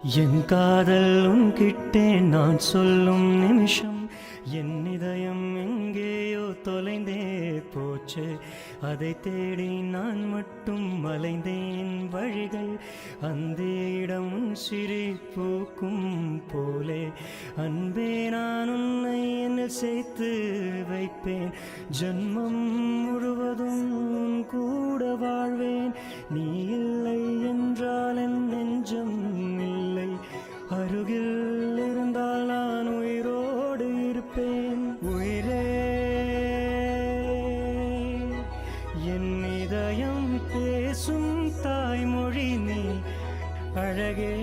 என் காதல் உன்கிட்டே நான் சொல்லும் நிமிஷம் என் இதயம் எங்கேயோ தொலைந்தே போச்சு. அதை தேடி நான் மட்டும் அலைந்தேன் வழிகள். அந்த இடம் சிரிப்பூக்கும் போலே அன்பே நான் உன்னை என்ன சேர்த்து வைப்பேன். ஜன்மம் முழுவதும் கூட வாழ்வேன். நீ இல்லை என்றால் என் நெஞ்சம் இல்லை. அருகில் இருந்தால் நான் உயிரோடு இருப்பேன். உயிரே என் இதயம் பேசும் தாய்மொழி நீ. அழகே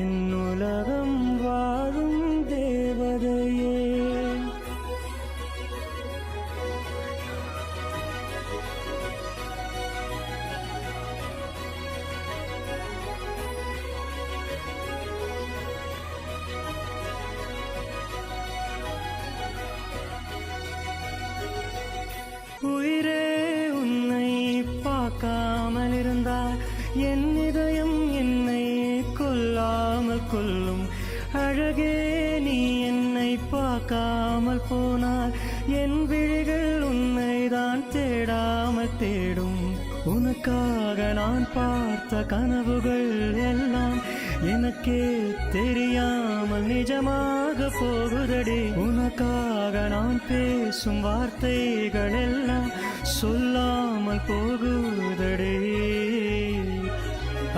என் உலகம் வாழும் தேவதையே. உயிரே உன்னை பார்க்காமல் இருந்தால் என் இதயம் என்னை கொல்லாமல் கொல்லும். அழகே நீ என்னை பார்க்காமல் போனால் என் விழிகள் உன்னை தான் தேடாமல் தேடும். உனக்காக நான் பார்த்த கனவுகள் எல்லாம் எனக்கே தெரியாமல் நிஜமாக போகுதடி. உனக்காக நான் பேசும் வார்த்தைகள் எல்லாம் சொல்லாமல் போகுதடி.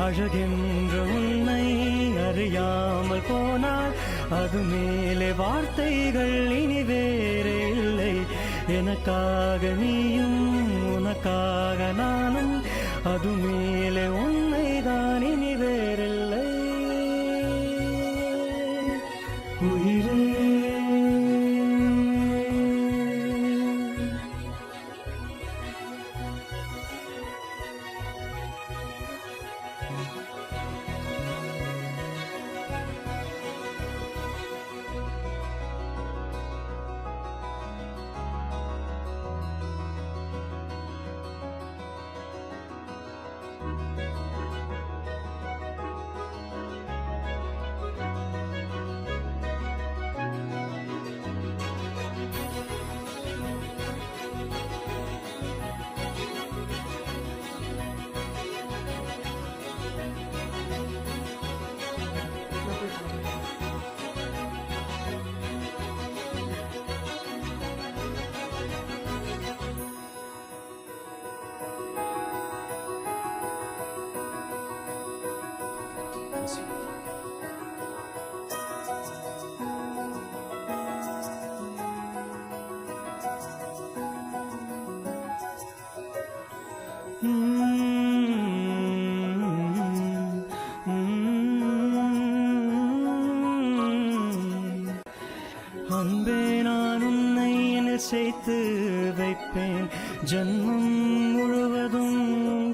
அழகென்ற உன்னை அறியாமல் போனால் அது மேலே வார்த்தைகள் இனி வேறே இல்லை. எனக்காக நீயும் உனக்காக நானும் அது மேலே உன்னை தான் இனி வேறில்லை. உயிரே அன்பே நான் உன்னை என சேர்த்து வைப்பேன். ஜன்மம் முழுவதும்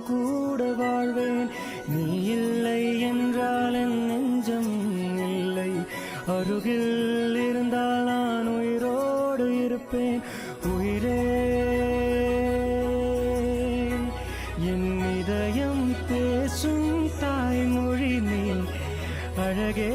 கூட வாழ்வேன். நீ இல்லை என்றால் என் நெஞ்சம் இல்லை. அருகில் இருந்தால் நான் உயிரோடு இருப்பேன். உயிரே என் இதயம் பேசும் தாய்மொழி நீ. அழகே